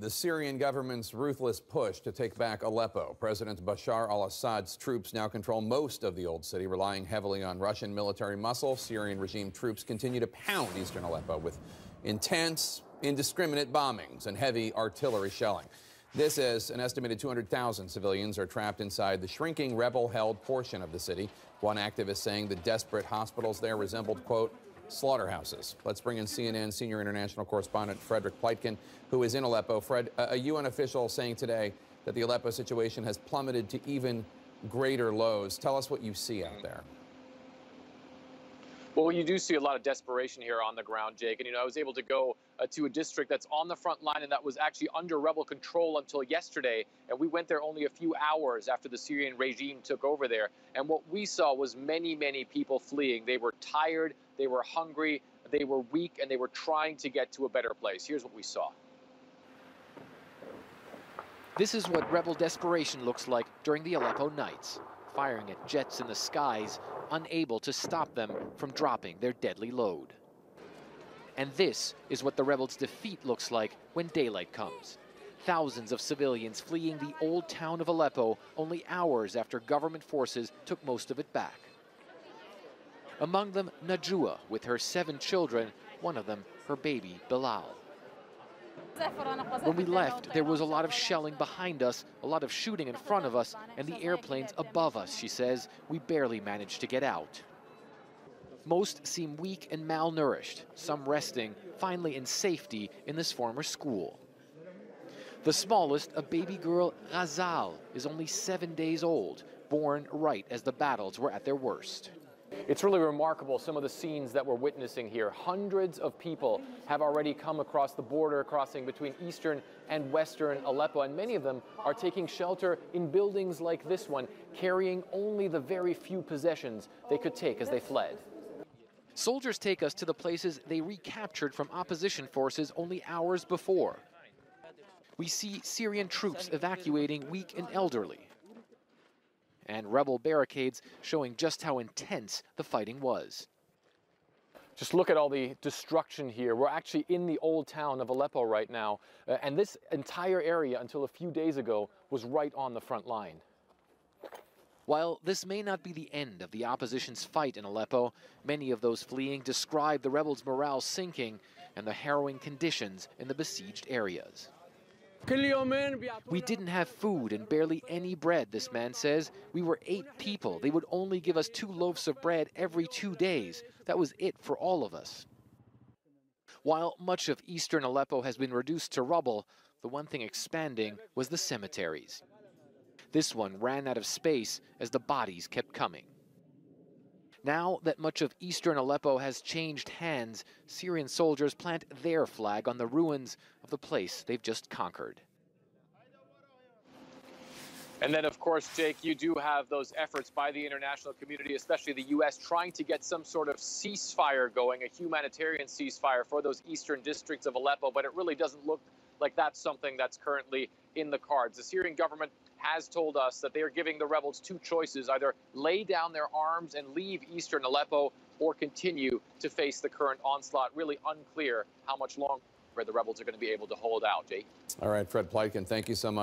The Syrian government's ruthless push to take back Aleppo. President Bashar al-Assad's troops now control most of the old city, relying heavily on Russian military muscle. Syrian regime troops continue to pound eastern Aleppo with intense, indiscriminate bombings and heavy artillery shelling. This as an estimated 200,000 civilians are trapped inside the shrinking rebel-held portion of the city. One activist saying the desperate hospitals there resembled, quote, slaughterhouses. Let's bring in CNN senior international correspondent Frederick Pleitgen, who is in Aleppo. Fred, a UN official saying today that the Aleppo situation has plummeted to even greater lows. Tell us what you see out there. Well, you do see a lot of desperation here on the ground, Jake. And, I was able to go to a district that's on the front line and that was actually under rebel control until yesterday. And we went there only a few hours after the Syrian regime took over there. And what we saw was many, many people fleeing. They were tired, they were hungry, they were weak, and they were trying to get to a better place. Here's what we saw. This is what rebel desperation looks like during the Aleppo nights, firing at jets in the skies, unable to stop them from dropping their deadly load. And this is what the rebels' defeat looks like when daylight comes. Thousands of civilians fleeing the old town of Aleppo only hours after government forces took most of it back. Among them, Najua with her 7 children, one of them her baby Bilal. When we left, there was a lot of shelling behind us, a lot of shooting in front of us, and the airplanes above us, she says. We barely managed to get out. Most seem weak and malnourished, some resting, finally in safety in this former school. The smallest, a baby girl, Ghazal, is only 7 days old, born right as the battles were at their worst. It's really remarkable, some of the scenes that we're witnessing here. Hundreds of people have already come across the border, crossing between eastern and western Aleppo, and many of them are taking shelter in buildings like this one, carrying only the very few possessions they could take as they fled. Soldiers take us to the places they recaptured from opposition forces only hours before. We see Syrian troops evacuating weak and elderly, and rebel barricades showing just how intense the fighting was. Just look at all the destruction here. We're actually in the old town of Aleppo right now, and this entire area until a few days ago was right on the front line. While this may not be the end of the opposition's fight in Aleppo, many of those fleeing describe the rebels' morale sinking and the harrowing conditions in the besieged areas. We didn't have food and barely any bread, this man says. We were 8 people. They would only give us 2 loaves of bread every 2 days. That was it for all of us. While much of eastern Aleppo has been reduced to rubble, the one thing expanding was the cemeteries. This one ran out of space as the bodies kept coming. Now that much of eastern Aleppo has changed hands, Syrian soldiers plant their flag on the ruins of the place they've just conquered. And then, of course, Jake, you do have those efforts by the international community, especially the U.S., trying to get some sort of ceasefire going, a humanitarian ceasefire for those eastern districts of Aleppo, but it really doesn't look like that's something that's currently in the cards. The Syrian government has told us that they are giving the rebels 2 choices: either lay down their arms and leave eastern Aleppo or continue to face the current onslaught. Really unclear how much longer the rebels are going to be able to hold out, Jake. All right, Fred Pleitgen, thank you so much.